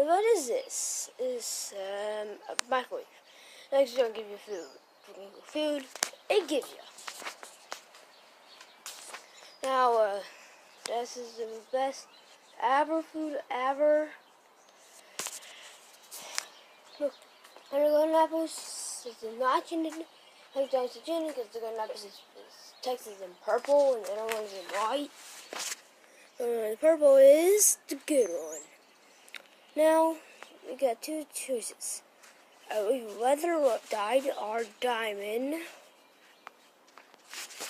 what is this? It's a microwave. Next, it's gonna give you food. Food, it gives you. Now, this is the best food ever. Look, golden apples. It's not enchanted. Like that's enchanted because the golden apples is text is in purple and the other one is in white. The purple is the good one. Now we got two choices. Whether dyed or diamond.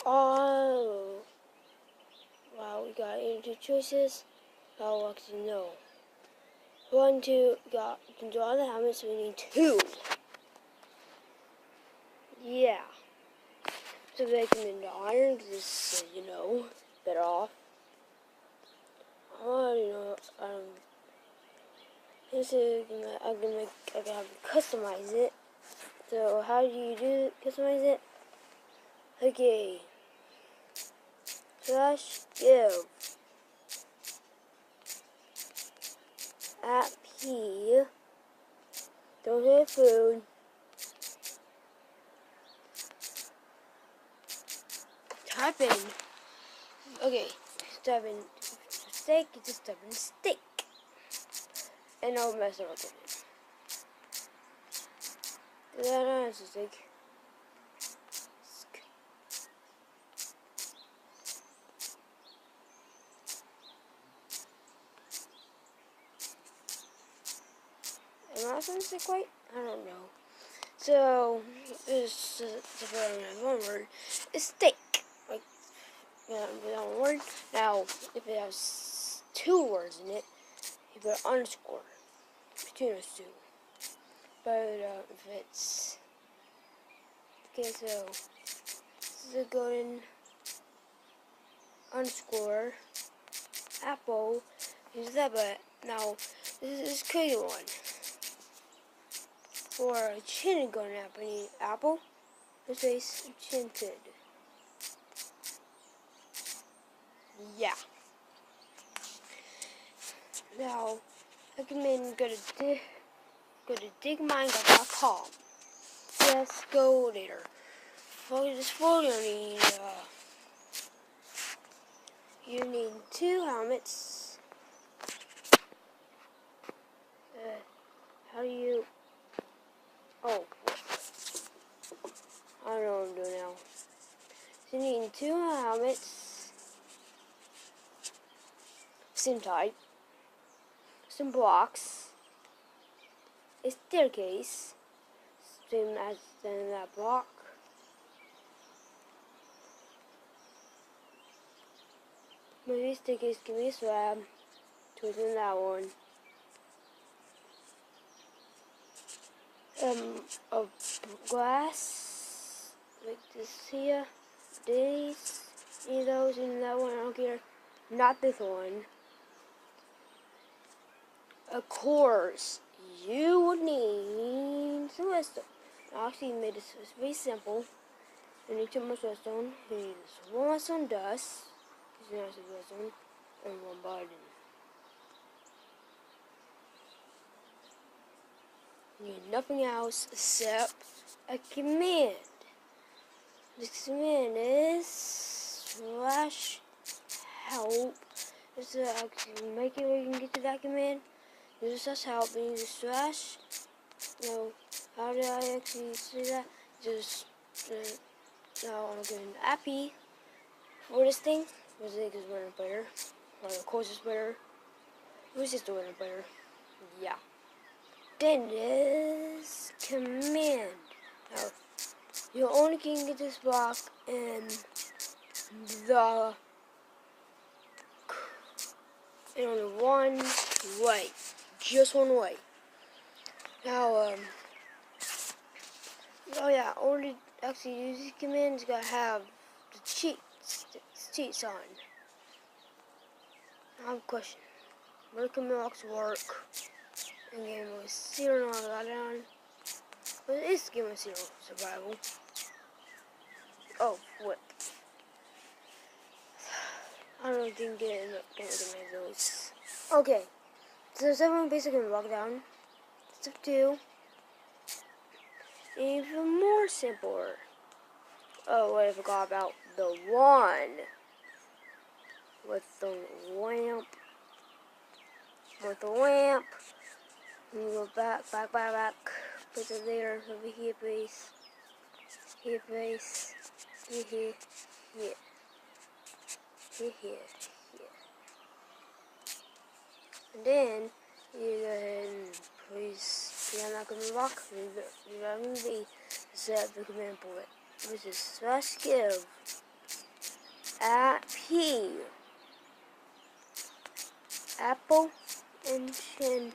Oh, wow, we got 82 choices. Oh, actually, no. 1, 2, got to do all the helmets, so we need 2. Yeah. So they can into iron, because it's, better off. Oh, this is, I can have to customize it. So how do you customize it? Okay. /give at P. Don't hit food. Type in. Okay. Type in steak. Just type in steak. And I'll mess around with it. That's a steak. Am I supposed to say quite? I don't know. So, this is one word. It's steak. Like, with one word. Now, if it has 2 words in it, you put an underscore between those 2. But if it's okay, so this is a golden underscore apple. Use that, but now this is crazy one. For a enchanted golden apple, you need apple. This face enchanted. Yeah. Now I can go to digminecraft.com. Let's go later. For this folder, you need 2 helmets. How do you? Oh, I don't know what I'm doing now. So you need 2 helmets, same type, some blocks, a staircase, same as in that block. Maybe staircase can be a slab, twisting that one. Of glass, like this here, these, any of those, and that one, I don't care. Not this one. Of course, you would need some redstone. I actually made this very simple. You need 2 more redstone. You need this 1 redstone dust, because you know it's redstone, and 1 button. You need nothing else except a command. This command is /help. This is actually make it where you can get to that command. Use /help and use slash. How did I actually say that? Just now I'm getting appy for this thing. Because it is winner player. Or the closest player. Who's just the winner player? Yeah. Then this command. Now, you only can get this block in only one way. Just one way. Now, oh yeah, only actually use these commands gotta have the cheats on. I have a question. Where can blocks work? In game with 0 on. But it is game with 0 survival. Oh, what? I don't think getting those. Okay, So 7 basically walk down. Step 2. Even more simpler. Oh, wait, I forgot about the 1. With the lamp. With the lamp. And you go back. Put it there. Over here, please. Here, please. Here. And then you go ahead and please be on that command block. Remove the set the command bullet, which is /give P apple enchanted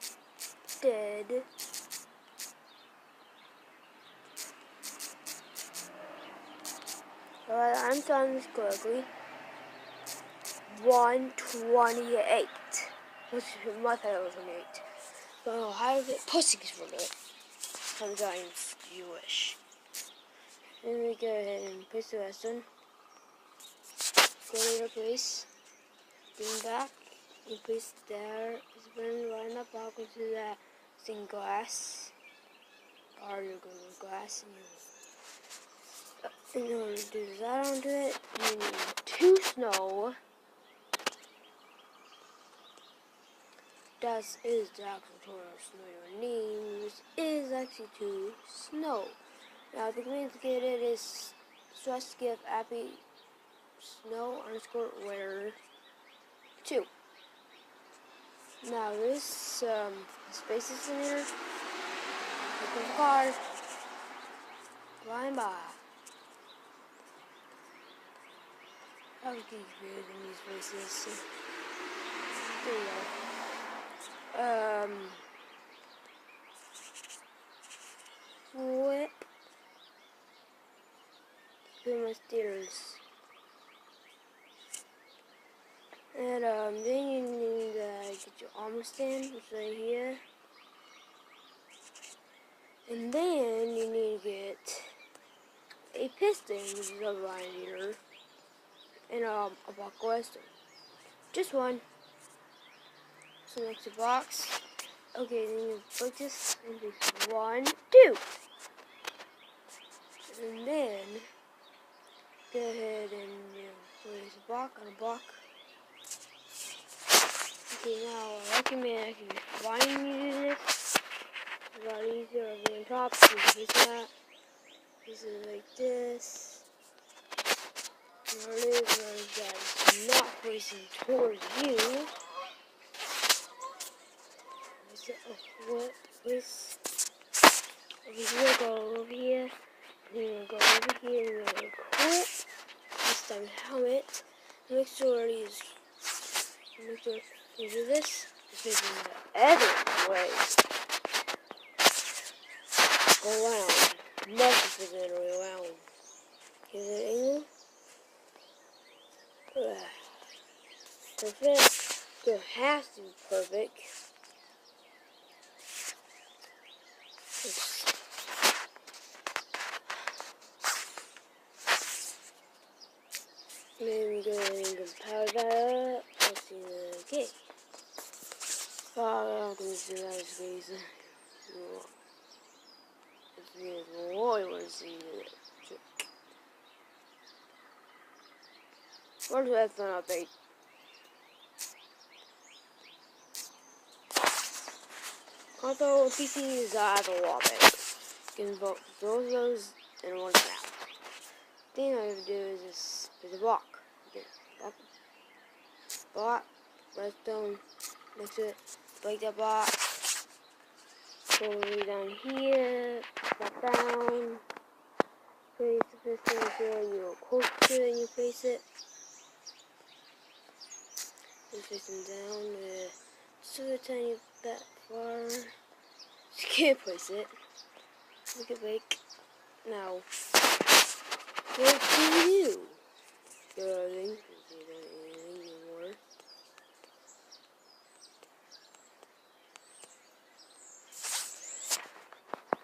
alright, I'm telling this correctly. 128. Which my title was 28. So how to get pussies from it. Sometimes Jewish. Then we go ahead and place the rest one. Go to your place. Bring back. You place there. Just bring right in the block into that stained glass. Or you go to glass and in order to do that onto it, you need 2 snow. That is the actual total snow you need, which is actually 2 snow. Now the command to get it is /give appy snow _ where 2. Now this spaces in here. Open the car. Flying by. I was getting confused in these places. There you go. Whip. Through my stairs. And then you need to get your armor stand, which is right here. And then you need to get a piston, which is over right here. And a block of redstone. Just one. So next to box. Okay, then you put this into 1, 2. And then go ahead and place a block on a block. Okay, now I recommend if you're flying you do this. It's a lot easier over on top. You can place that. This is like this. Now it is that it's not facing towards you. What place over here, go over here, and then go over here, and then quit. This time helmet. Make sure you do this. Just make it the other way. Go around. Must be the other way around. Give it an angle. Perfect. It has to be perfect. Then we go ahead and compile that up. Let's see the okay. I'm gonna see that as crazy. It's really Roy want to see it. What if that's not update? Although PC is as a wallpaper. You can vote both of those in one snap. The thing I would do is just put a block. Okay, block, redstone, next to it, break that block, go way down here, back down, place the piston until you're close to it and you place it. You place them down just a tiny bit far. You can't place it. Look at break. Now, what do you do? Go everything. You don't need anything anymore.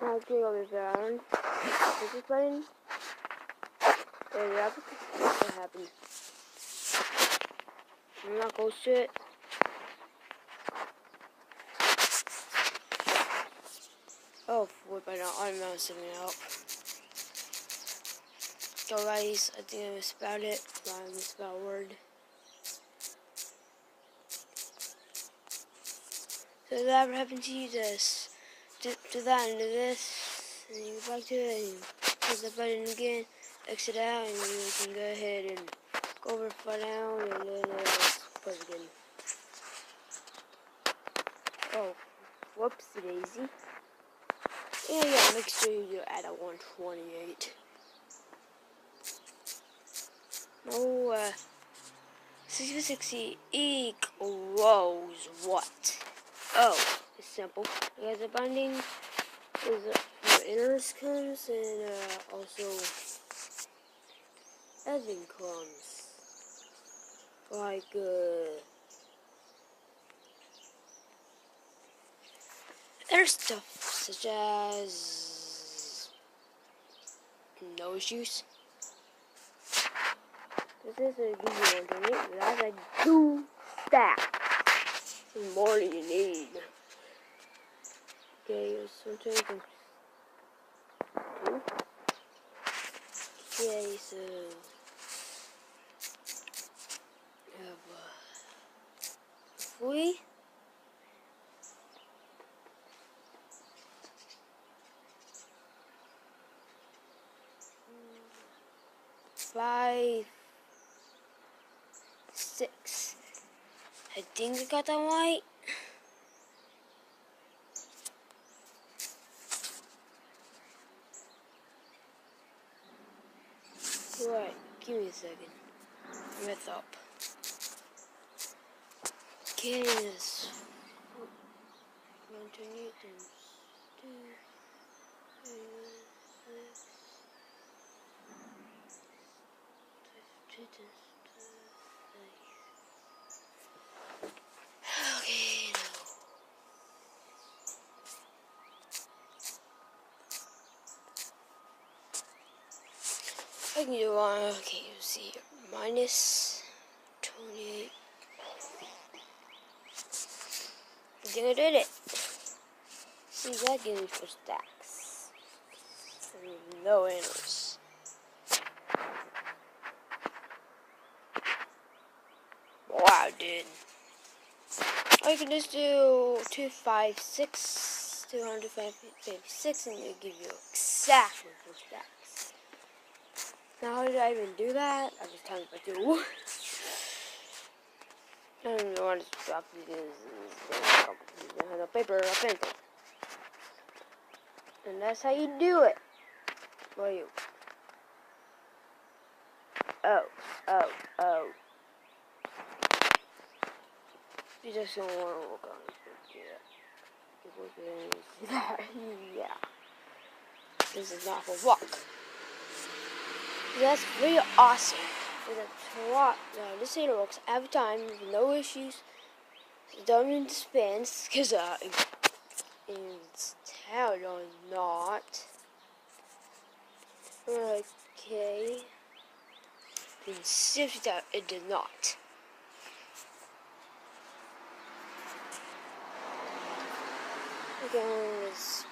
Now click on this button. Click this button. There you have it. What happened? I'm not close to it. it by now. I'm messing it up. So guys, I think I misspelled it. I misspelled a word. So that happened to you this. To that and to this. And you go back to it and you press the button again. Exit out and you can go ahead and go over far down and then press again. Oh, whoopsie daisy. And yeah, make sure you're at a 128. No, 60 equals what? Oh, it's simple. Because the binding is your inners comes and also edging comes. Like other stuff such as no issues. This is a give you 128, but that's like 2 stacks. More than you need. Okay, so I'm taking 2. Okay, so we have 3. 5, 6. I think I got that right. Right, give me a second. Mess up. Okay, this 128 times 2, 3, 6, 2 times 2, 3. Okay, now. I can do one. Okay, you see here. Minus 28. I think I did it. See, that gives me 4 stacks. And no inners. Wow, dude. Or you can just do 256, 256, and it'll give you exactly 4 stacks. Now, how did I even do that? I just times by 2. I don't even want to stop because I have no paper or pencil. And that's how you do it. Where you? Oh. You just don't want to work on it. Yeah. This is not for walk. That's really awesome. Now, this thing works every time, no issues. Don't need to spin, because it's tailed or not. Okay. You can see that it did not. Okay, let's.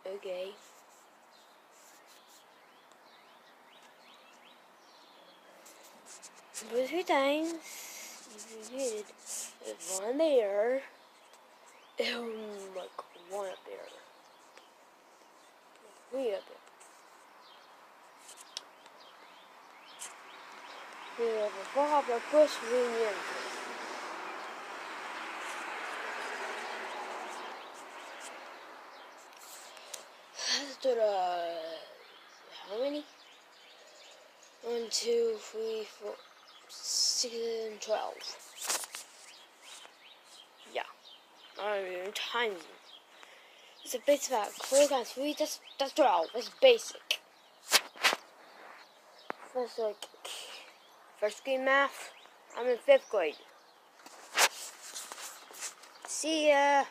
Okay. But 3 times, if you did, there's 1 there, and like 1 up there, 3 up there. We have a 4 up there, push, reunion. Let's do how many? 1, 2, 3, 4, 6, and 12. Yeah. I mean, times. It's a basic about 4 times 3, that's 12. That's basic. That's like first grade math. I'm in 5th grade. See ya.